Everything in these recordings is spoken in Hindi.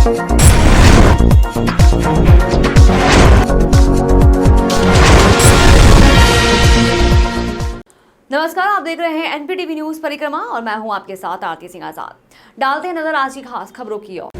नमस्कार, आप देख रहे हैं एनपीटीवी न्यूज परिक्रमा और मैं हूं आपके साथ आरती सिंह आजाद। डालते हैं नजर आज की खास खबरों की ओर।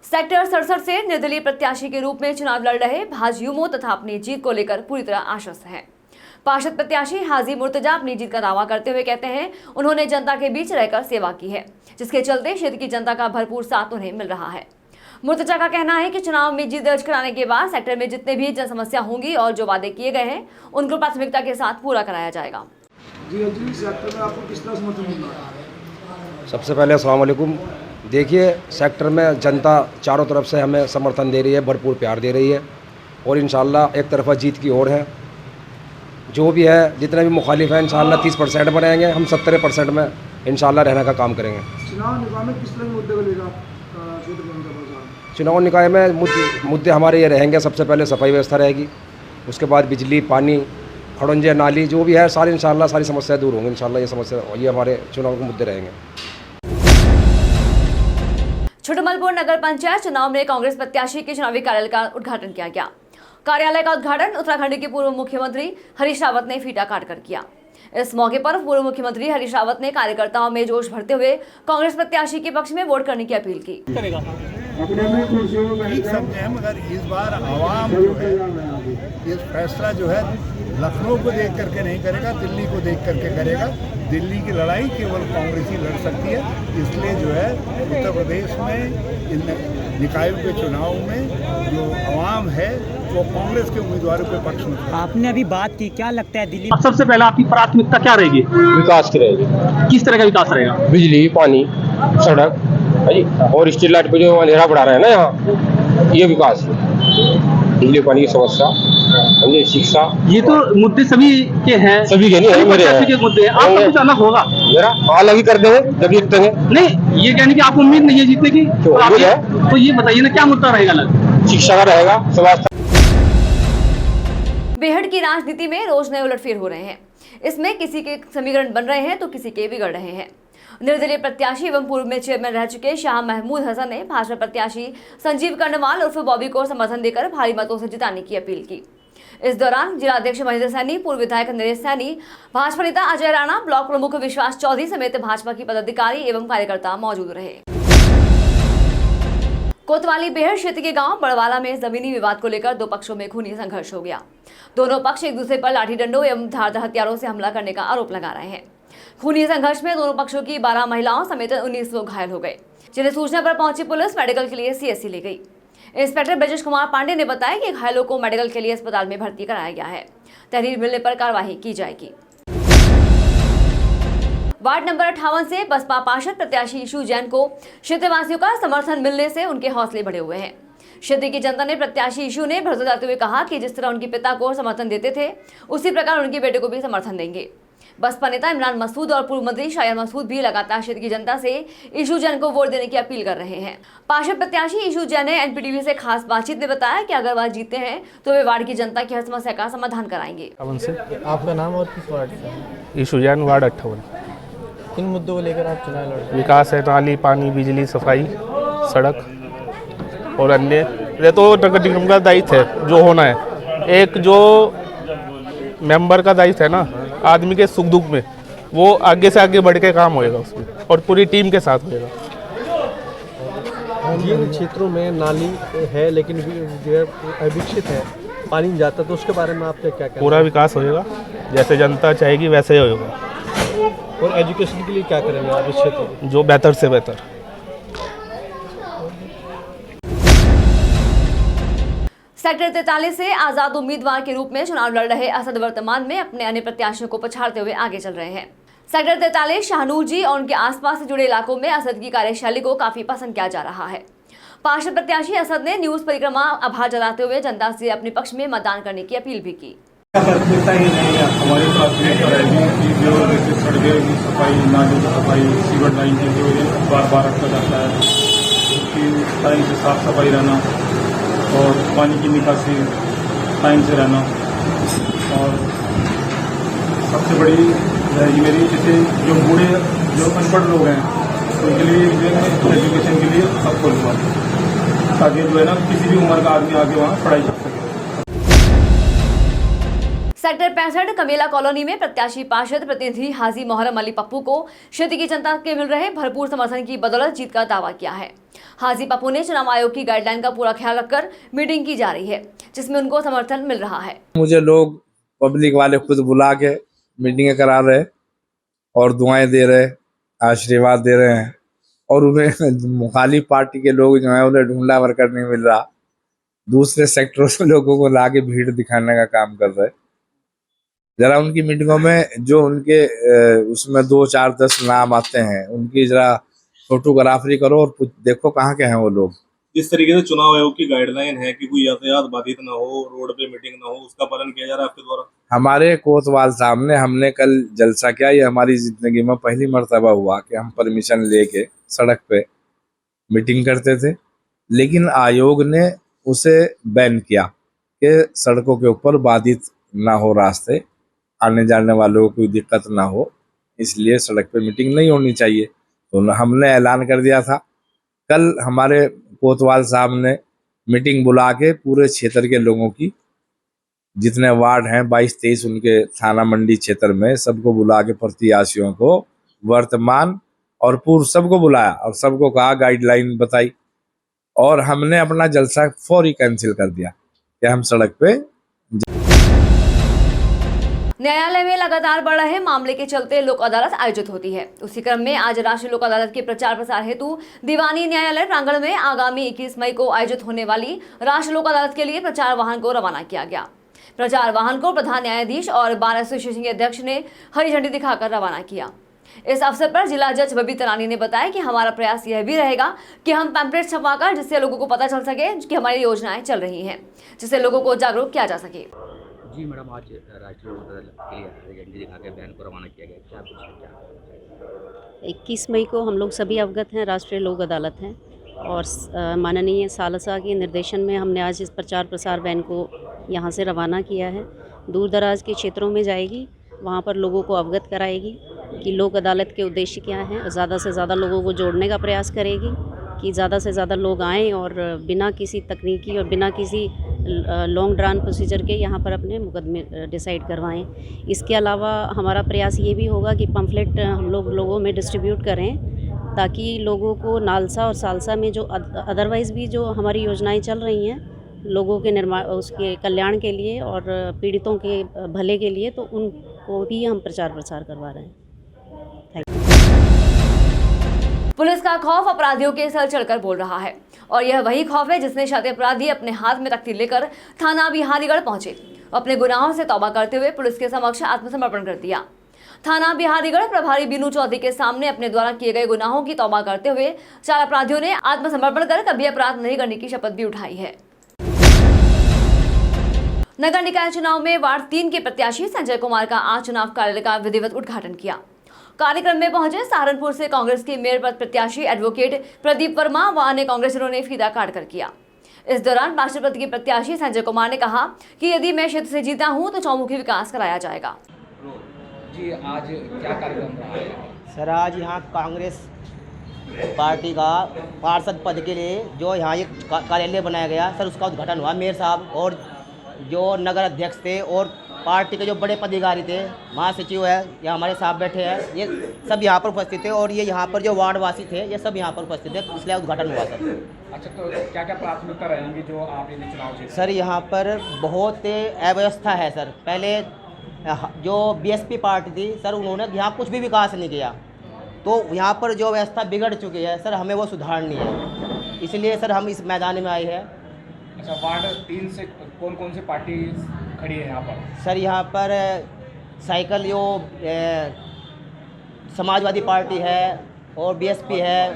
सेक्टर 67 से निर्दलीय प्रत्याशी के रूप में चुनाव लड़ रहे भाजयुमो तथा अपनी जीत को लेकर पूरी तरह आश्वस्त हैं। पार्षद प्रत्याशी हाजी मुर्तजा अपनी जीत का दावा करते हुए कहते हैं उन्होंने जनता के बीच रहकर सेवा की है, जिसके चलते क्षेत्र की जनता का भरपूर साथ उन्हें मिल रहा है। मुर्तजा का कहना है कि चुनाव में जीत दर्ज कराने के बाद सेक्टर में जितने भी जन समस्या होंगी और जो वादे किए गए हैं उनको प्राथमिकता के साथ पूरा कराया जाएगा। जी सेक्टर में आपको किस तरह समर्थन मिल रहा है? सबसे पहले अस्सलाम वालेकुम। देखिए, सेक्टर में जनता चारों तरफ से हमें समर्थन दे रही है, भरपूर प्यार दे रही है और इंशाल्लाह एक तरफा जीत की ओर है। जो भी है, जितने भी मुखालिफ हैं इंशाल्लाह 30% बनाएंगे, हम 70% में इंशाल्लाह रहने का काम करेंगे। चुनाव निकाय में किस तरह के मुद्दे को लेकर चुनाव निकाय में मुद्दे हमारे ये रहेंगे। सबसे पहले सफाई व्यवस्था रहेगी, उसके बाद बिजली, पानी, खड़ंजे, नाली, जो भी है सारी इंशाल्लाह सारी समस्याएं दूर होंगी। इंशाल्लाह ये हमारे चुनाव के मुद्दे रहेंगे। छोटामलपुर नगर पंचायत चुनाव में कांग्रेस प्रत्याशी के चुनावी कार्यालय का उद्घाटन किया गया। कार्यालय का उद्घाटन उत्तराखंड के पूर्व मुख्यमंत्री हरीश रावत ने फीता काटकर किया। इस मौके पर पूर्व मुख्यमंत्री हरीश रावत ने कार्यकर्ताओं में जोश भरते हुए कांग्रेस प्रत्याशी के पक्ष में वोट करने की अपील की। मगर इस बार आवाम जो है ये फैसला जो है लखनऊ को देख करके नहीं करेगा, दिल्ली को देख करके करेगा। दिल्ली की लड़ाई केवल कांग्रेस ही लड़ सकती है। इसलिए जो है उत्तर प्रदेश में इन निकायों के चुनाव में जो आवाम है वो कांग्रेस के उम्मीदवारों के पक्ष में। आपने अभी बात की, क्या लगता है दिल्ली? सबसे पहले आपकी प्राथमिकता क्या रहेगी? विकास की रहेगी। किस तरह का विकास रहेगा? बिजली, पानी, सड़क और स्ट्रीट लाइट पे जो अंधेरा बढ़ा रहे हैं ना यहाँ, ये विकास है। बिजली, पानी की समस्या, शिक्षा, ये तो मुद्दे सभी के हैं। सभी के नहीं है, मेरे हैं। के मुद्दे हैं। आपका कुछ अलग होगा? मेरा अलग ही कर देंगे जब जीतेंगे। नहीं, ये कहने की आपको उम्मीद नहीं है जीतने की? तो ये बताइए ना, क्या मुद्दा रहेगा अलग? शिक्षा का रहेगा, स्वास्थ्य। बेहद की राजनीति में रोज नए उलटफेर हो रहे हैं। इसमें किसी के समीकरण बन रहे हैं तो किसी के बिगड़ रहे हैं। निर्दलीय प्रत्याशी एवं पूर्व में चेयरमैन रह चुके शाह महमूद हसन ने भाजपा प्रत्याशी संजीव कर्णवाल उर्फ बॉबी को समर्थन देकर भारी मतों से जिताने की अपील की। इस दौरान जिलाध्यक्ष महेंद्र सैनी, पूर्व विधायक नरेश सैनी, भाजपा नेता अजय राणा, ब्लॉक प्रमुख विश्वास चौधरी समेत भाजपा की पदाधिकारी एवं कार्यकर्ता मौजूद रहे। कोतवाली बेहद क्षेत्र के गांव बड़वाला में जमीनी विवाद को लेकर दो पक्षों में खूनी संघर्ष हो गया। दोनों पक्ष एक दूसरे पर लाठी डंडों एवं धारदार हथियारों से हमला करने का आरोप लगा रहे हैं। खूनी संघर्ष में दोनों पक्षों की 12 महिलाओं समेत 19 लोग घायल हो गए, जिन्हें सूचना पर पहुंची पुलिस मेडिकल के लिए सीएससी ले गई। इंस्पेक्टर ब्रजेश कुमार पांडे ने बताया कि घायलों को मेडिकल के लिए अस्पताल में भर्ती कराया गया है। तहरीर मिलने पर कार्रवाई की जाएगी। वार्ड नंबर 58 से बसपा पार्षद प्रत्याशी ईशू जैन को क्षेत्रवासियों का समर्थन मिलने से उनके हौसले बढ़े हुए हैं। क्षेत्र की जनता ने प्रत्याशी ईशू ने भरोसा देते हुए कहा कि जिस तरह उनके पिता को समर्थन देते थे उसी प्रकार उनके बेटे को भी समर्थन देंगे। बसपा नेता इमरान मसूद और पूर्व मंत्री शायर मसूद भी लगातार क्षेत्र की जनता से ईशू जैन को वोट देने की अपील कर रहे हैं। पार्षद प्रत्याशी ईशू जैन ने एनपीटीवी से खास बातचीत में बताया कि अगर वह जीतते हैं तो वे वार्ड की जनता की हर समस्या का समाधान कराएंगे। आपका नाम और किस वार्ड से? ईशू जैन, वार्ड 58। किन मुद्दों को लेकर आप चुनाव लड़ रहे हैं? विकास है, नाली, पानी, बिजली, सफाई, सड़क और अन्य। ये तो नगर निगम का दायित्व है जो होना है। एक जो मेंबर का दायित्व है ना, आदमी के सुख दुख में, वो आगे से आगे बढ़ के काम होएगा उसमें और पूरी टीम के साथ होएगा। जिन क्षेत्रों में नाली है लेकिन जो है अविकसित है, पानी नहीं जाता, तो उसके बारे में आपका क्या कहना? पूरा विकास होएगा, जैसे जनता चाहेगी वैसे ही होगा। और एजुकेशन के लिए क्या करेंगे आप इस क्षेत्र में? जो बेहतर से बेहतर। सेक्टर 43 से आजाद उम्मीदवार के रूप में चुनाव लड़ रहे असद वर्तमान में अपने अन्य प्रत्याशियों को पछाड़ते हुए आगे चल रहे हैं। सेक्टर 43 शाहनूर जी और उनके आसपास से जुड़े इलाकों में असद की कार्यशैली को काफी पसंद किया जा रहा है। पार्षद प्रत्याशी असद ने न्यूज परिक्रमा आभार जताते हुए जनता से अपने पक्ष में मतदान करने की अपील भी की। प्राथमिकता ही नहीं है, हमारी प्राथमिकता रहेगी कि जो सड़कें की सफाई, नाली की सफाई, सीवर लाइन की जो बार बार रखा जाता है उसकी टाइम से साफ सफाई रहना और पानी की निकासी टाइम से रहना। और सबसे बड़ी रहेगी मेरी, जैसे जो बूढ़े जो अनपढ़ लोग हैं उनके लिए एजुकेशन के लिए ताकि जो है ना किसी भी उम्र का आदमी आके वहाँ पढ़ाई कर सके। सेक्टर 65 कमेला कॉलोनी में प्रत्याशी पार्षद प्रतिनिधि हाजी मोहर्रम अली पप्पू को क्षेत्र की जनता के मिल रहे भरपूर समर्थन की बदौलत जीत का दावा किया है। हाजी पप्पू ने चुनाव आयोग की गाइडलाइन का पूरा ख्याल रखकर मीटिंग की जा रही है, जिसमें उनको समर्थन मिल रहा है। मुझे लोग पब्लिक वाले खुद बुला के मीटिंगें करा रहे और दुआएं दे रहे, आशीर्वाद दे रहे हैं, और उन्हें मुखालिफ पार्टी के लोग जो है उन्हें ढूंढा वर्कर नहीं मिल रहा, दूसरे सेक्टरों से लोगों को ला के भीड़ दिखाने का काम कर रहे। जरा उनकी मीटिंगों में जो उनके उसमें 2, 4, 10 नाम आते हैं, उनकी जरा फोटोग्राफी करो और देखो कहाँ के हैं वो लोग। जिस तरीके से चुनाव आयोग की गाइडलाइन है कि कोई यातायात बाधित ना हो, रोड पे मीटिंग ना हो, उसका पालन किया जा रहा है आपके द्वारा? हमारे कोतवाल सामने हमने कल जलसा किया, ये हमारी जिंदगी में पहली मर्तबा हुआ कि हम परमिशन लेके सड़क पे मीटिंग करते थे, लेकिन आयोग ने उसे बैन किया कि सड़कों के ऊपर बाधित ना हो, रास्ते आने जाने वालों को कोई दिक्कत ना हो, इसलिए सड़क पे मीटिंग नहीं होनी चाहिए। तो हमने ऐलान कर दिया था। कल हमारे कोतवाल साहब ने मीटिंग बुला के पूरे क्षेत्र के लोगों की, जितने वार्ड हैं 22-23 उनके थाना मंडी क्षेत्र में, सबको बुला के प्रत्याशियों को वर्तमान और पूर्व सबको बुलाया और सबको कहा, गाइडलाइन बताई, और हमने अपना जलसा फौरी कैंसिल कर दिया कि हम सड़क पे। न्यायालय में लगातार बढ़ रहे मामले के चलते लोक अदालत आयोजित होती है। उसी क्रम में आज राष्ट्रीय लोक अदालत के प्रचार प्रसार हेतु दीवानी न्यायालय प्रांगण में आगामी 21 मई को आयोजित होने वाली राष्ट्रीय लोक अदालत के लिए प्रचार वाहन को रवाना किया गया। प्रचार वाहन को प्रधान न्यायाधीश और बार एसोसिएशन के अध्यक्ष ने हरी झंडी दिखाकर रवाना किया। इस अवसर पर जिला जज बबी तरानी ने बताया कि हमारा प्रयास यह भी रहेगा कि हम पैम्पलेट छपवाकर, जिससे लोगों को पता चल सके कि हमारी योजनाएं चल रही हैं, जिससे लोगों को जागरूक किया जा सके। जी मैडम, आज राष्ट्रीय लोक अदालत के लिए हरी झंडी दिखा के बयान को रवाना किया गया, क्या कुछ? 21 मई को हम लोग सभी अवगत हैं, राष्ट्रीय लोक अदालत हैं, और माननीय सालसा के निर्देशन में हमने आज इस प्रचार प्रसार वैन को यहाँ से रवाना किया है। दूर दराज के क्षेत्रों में जाएगी, वहाँ पर लोगों को अवगत कराएगी कि लोक अदालत के उद्देश्य क्या हैं, और ज़्यादा से ज़्यादा लोगों को जोड़ने का प्रयास करेगी कि ज़्यादा से ज़्यादा लोग आएँ और बिना किसी तकनीकी और बिना किसी लॉन्ग ड्रान प्रोसीजर के यहाँ पर अपने मुकदमे डिसाइड करवाएं। इसके अलावा हमारा प्रयास ये भी होगा कि पम्फलेट हम लोगों में डिस्ट्रीब्यूट करें, ताकि लोगों को नालसा और सालसा में जो अदरवाइज़ भी जो हमारी योजनाएं चल रही हैं लोगों के निर्माण, उसके कल्याण के लिए और पीड़ितों के भले के लिए, तो उनको भी हम प्रचार प्रसार करवा रहे हैं। पुलिस का खौफ अपराधियों के सर चढ़कर बोल रहा है, और यह वही खौफ है जिसने शातिर अपराधी अपने हाथ में तख्ती लेकर थाना बिहारीगढ़ पहुंचे। अपने गुनाहों से तौबा करते हुए पुलिस के समक्ष आत्मसमर्पण कर दिया। थाना बिहारीगढ़ प्रभारी बीनू चौधरी के सामने अपने द्वारा किए गए गुनाहों की तौबा करते हुए 4 अपराधियों ने आत्मसमर्पण कर कभी अपराध नहीं करने की शपथ भी उठाई है। नगर निकाय चुनाव में वार्ड 3 के प्रत्याशी संजय कुमार का आज चुनाव कार्यालय का विधिवत उद्घाटन किया। कार्यक्रम में पहुंचे सहारनपुर से कांग्रेस के मेयर पद प्रत्याशी एडवोकेट प्रदीप वर्मा व अन्य कांग्रेसियों ने फीता काट कर किया। इस दौरान राष्ट्रपति के प्रत्याशी संजय कुमार ने कहा कि यदि मैं क्षेत्र से जीता हूं तो चौमुखी विकास कराया जाएगा। जी, आज क्या कार्यक्रम रहा है? सर, आज यहाँ कांग्रेस पार्टी का पार्षद पद के लिए जो यहाँ एक कार्यालय बनाया गया, सर उसका उद्घाटन हुआ। मेयर साहब और जो नगर अध्यक्ष थे और पार्टी के जो बड़े पदाधिकारी थे, महासचिव है, या हमारे साहब बैठे हैं, ये सब यहाँ पर उपस्थित थे, और ये यहाँ पर जो वार्डवासी थे ये सब यहाँ पर उपस्थित थे, इसलिए उद्घाटन हुआ सर। अच्छा, तो क्या क्या प्राथमिकता रहेंगी जो आप यदि चुनाव जीते? सर, यहाँ पर बहुत अव्यवस्था है सर। पहले जो बीएसपी पार्टी थी सर, उन्होंने यहाँ कुछ भी विकास नहीं किया, तो यहाँ पर जो व्यवस्था बिगड़ चुकी है सर, हमें वो सुधारनी है, इसलिए सर हम इस मैदान में आए हैं। अच्छा, वार्ड 3 से कौन कौन सी पार्टी खड़ी है यहाँ पर? सर, यहाँ पर साइकिल जो समाजवादी पार्टी है, और बीएसपी है,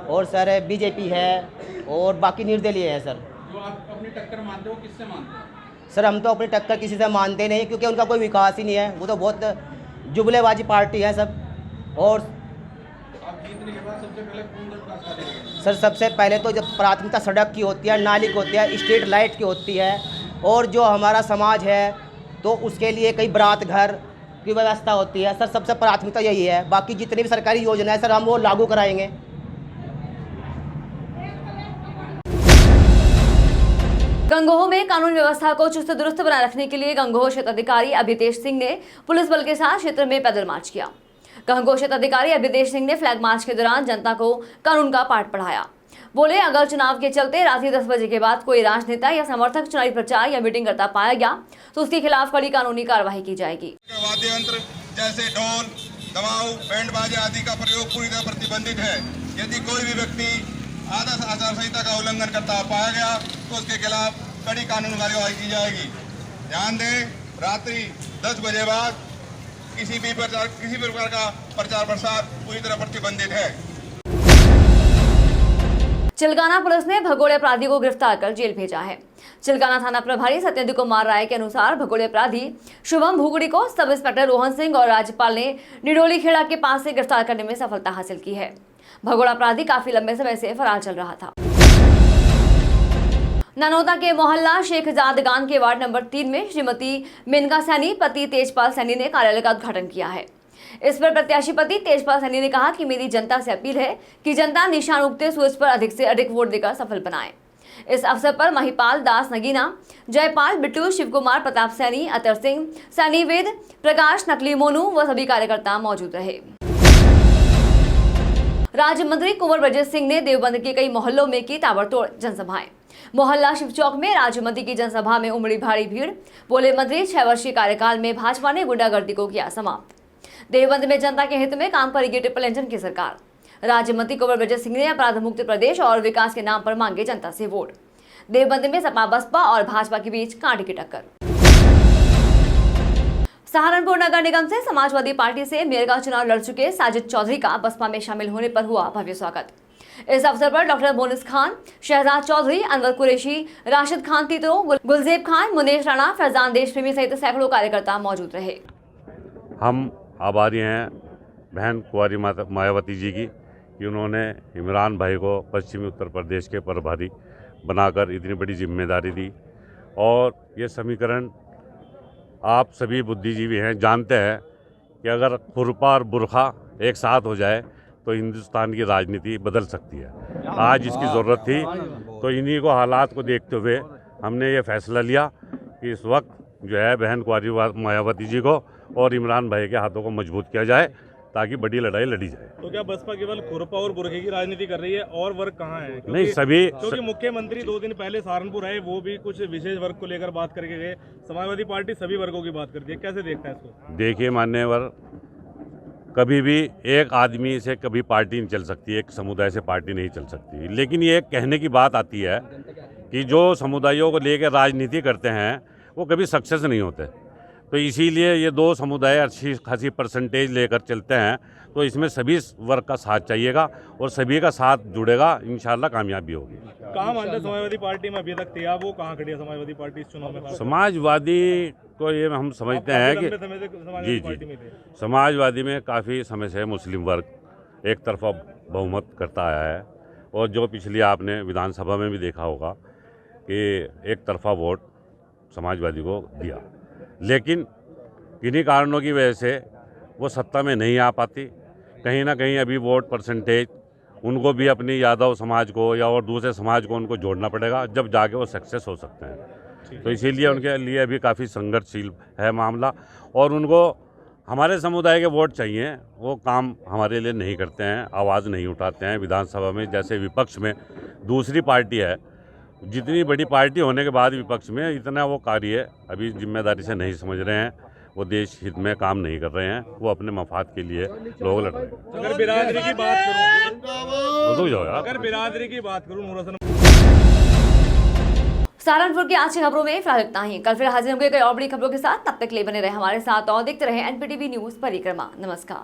और सर बीजेपी है, और बाकी निर्दलीय है सर। जो आप अपनी टक्कर मानते हो, किससे मानते हो? सर, हम तो अपनी टक्कर किसी से मानते नहीं, क्योंकि उनका कोई विकास ही नहीं है, वो तो बहुत जुमलेबाजी पार्टी है सब। और आप जीतने के बाद सबसे पहले कौन विकास करेंगे? सर, सबसे पहले तो जब प्राथमिकता सड़क की होती है, नाली की होती है, स्ट्रीट लाइट की होती है, और जो हमारा समाज है तो उसके लिए कई बारात घर की व्यवस्था होती है सर, सबसे प्राथमिकता यही है। बाकी जितनी भी सरकारी योजना है सर, हम वो लागू कराएंगे। गंगोह में कानून व्यवस्था को चुस्त दुरुस्त बनाए रखने के लिए गंगोह क्षेत्राधिकारी अभितेश सिंह ने पुलिस बल के साथ क्षेत्र में पैदल मार्च किया। गंगोह क्षेत्राधिकारी अभितेश सिंह ने फ्लैग मार्च के दौरान जनता को कानून का पाठ पढ़ाया। बोले, अगर चुनाव के चलते रात्रि 10 बजे के बाद कोई राजनेता या समर्थक चुनावी प्रचार या मीटिंग करता पाया गया तो उसके खिलाफ कड़ी कानूनी कार्रवाई की जाएगी। वाद्य यंत्र जैसे ढोल, दबाव, बैंड बाजा आदि का प्रयोग पूरी तरह प्रतिबंधित है। यदि कोई भी व्यक्ति आदर्श आचार संहिता का उल्लंघन करता पाया गया तो उसके खिलाफ कड़ी कानूनी कार्रवाई की जाएगी। ध्यान दें, रात्रि 10 बजे बाद किसी भी प्रकार का प्रचार प्रसार पूरी तरह प्रतिबंधित है। चिलगाना पुलिस ने भगोड़े अपराधी को गिरफ्तार कर जेल भेजा है। चिलगाना थाना प्रभारी सत्येंद्र कुमार राय के अनुसार भगोड़े अपराधी शुभम भूगड़ी को सब इंस्पेक्टर रोहन सिंह और राज्यपाल ने निडोली खेड़ा के पास से गिरफ्तार करने में सफलता हासिल की है। भगोड़ा अपराधी काफी लंबे समय से फरार चल रहा था। नानोदा के मोहल्ला शेखजादगान के वार्ड नंबर 3 में श्रीमती मेनका सैनी पति तेजपाल सैनी ने कार्यालय का उद्घाटन किया है। इस पर प्रत्याशी पति तेजपाल सैनी ने कहा कि मेरी जनता से अपील है कि जनता निशान उगते सूरज पर अधिक से अधिक वोट देकर सफल बनाए। इस अवसर पर महिपाल दास नगीना, जयपाल बिट्टू, शिवकुमार, प्रताप सैनी, अतर सिंह, सैनी वेद, प्रकाश नकली मोनू व सभी कार्यकर्ता मौजूद रहे। राज्य मंत्री कुंवर ब्रजेश सिंह ने देवबंद के कई मोहल्लों में की ताबड़तोड़ जनसभाएं। मोहल्ला शिव चौक में राज्य मंत्री की जनसभा में उमड़ी भारी भीड़। बोले, मंत्री 6 वर्षीय कार्यकाल में भाजपा ने गुंडागर्दी को किया समाप्त। देवबंद में जनता के हित में काम करेगी ट्रिपल इंजन की सरकार। राज्य मंत्री कुंवर ब्रजेश सिंह ने अपराध मुक्त प्रदेश और विकास के नाम पर मांगे जनता से वोट। देवबंद में सपा बसपा और भाजपा के बीच कांटे की टक्कर। सहारनपुर नगर निगम से समाजवादी पार्टी से मेयर का चुनाव लड़ चुके साजिद चौधरी का बसपा में शामिल होने पर हुआ भव्य स्वागत। इस अवसर पर डॉक्टर मोनिस खान, शहजाद चौधरी, अनवर कुरैशी, राशिद खान तीतो, गुलजेब खान, मुनेश राणा, फैजान देश प्रेमी सहित सैकड़ों कार्यकर्ता मौजूद रहे। हम आभारी हैं बहन कुंवारी मायावती जी की कि उन्होंने इमरान भाई को पश्चिमी उत्तर प्रदेश के प्रभारी बनाकर इतनी बड़ी जिम्मेदारी दी। और ये समीकरण आप सभी बुद्धिजीवी हैं जानते हैं कि अगर खुरपा और बुरखा एक साथ हो जाए तो हिंदुस्तान की राजनीति बदल सकती है। आज इसकी ज़रूरत थी, तो इन्हीं को हालात को देखते हुए हमने ये फैसला लिया कि इस वक्त जो है बहन कुंवारी मायावती जी को और इमरान भाई के हाथों को मजबूत किया जाए ताकि बड़ी लड़ाई लड़ी जाए। तो क्या बसपा केवल खुरपा और बुरखे की राजनीति कर रही है और वर्ग कहाँ है? नहीं, सभी, क्योंकि मुख्यमंत्री 2 दिन पहले सहारनपुर आए, वो भी कुछ विशेष वर्ग को लेकर बात करके गए। समाजवादी पार्टी सभी वर्गों की बात करती है, कैसे देखता है इसको? देखिए मान्यवर, कभी भी एक आदमी से कभी पार्टी नहीं चल सकती, एक समुदाय से पार्टी नहीं चल सकती। लेकिन ये कहने की बात आती है कि जो समुदायों को लेकर राजनीति करते हैं वो कभी सक्सेस नहीं होते। तो इसीलिए ये 2 समुदाय अच्छी खासी परसेंटेज लेकर चलते हैं, तो इसमें सभी वर्ग का साथ चाहिएगा और सभी का साथ जुड़ेगा, इंशाल्लाह कामयाबी होगी। कहाँ मानते हैं समाजवादी पार्टी में अभी तक थी आप, वो कहाँ खड़ी है समाजवादी पार्टी इस चुनाव में? समाजवादी को ये हम समझते हैं कि जी समाजवादी में काफ़ी समय से मुस्लिम वर्ग एक तरफा बहुमत करता आया है। और जो पिछली आपने विधानसभा में भी देखा होगा कि एक तरफा वोट समाजवादी को दिया, लेकिन किन्हीं कारणों की वजह से वो सत्ता में नहीं आ पाती। कहीं ना कहीं अभी वोट परसेंटेज उनको भी अपनी यादव समाज को या और दूसरे समाज को उनको जोड़ना पड़ेगा, जब जाके वो सक्सेस हो सकते हैं। तो इसीलिए उनके लिए अभी काफ़ी संघर्षशील है मामला। और उनको हमारे समुदाय के वोट चाहिए, वो काम हमारे लिए नहीं करते हैं, आवाज़ नहीं उठाते हैं विधानसभा में। जैसे विपक्ष में दूसरी पार्टी है, जितनी बड़ी पार्टी होने के बाद विपक्ष में इतना वो कार्य अभी जिम्मेदारी से नहीं समझ रहे हैं, वो देश हित में काम नहीं कर रहे हैं, वो अपने मफाद के लिए लोग लड़ रहे हैं। अगर बिरादरी की बात करूं सहारनपुर की आज की खबरों में फिलहाल इतना ही। कल फिर हाजिर होंगे कई और बड़ी खबरों के साथ। तब तक के लिए बने रहे हमारे साथ और देखते रहे एनपीटीवी न्यूज परिक्रमा। नमस्कार।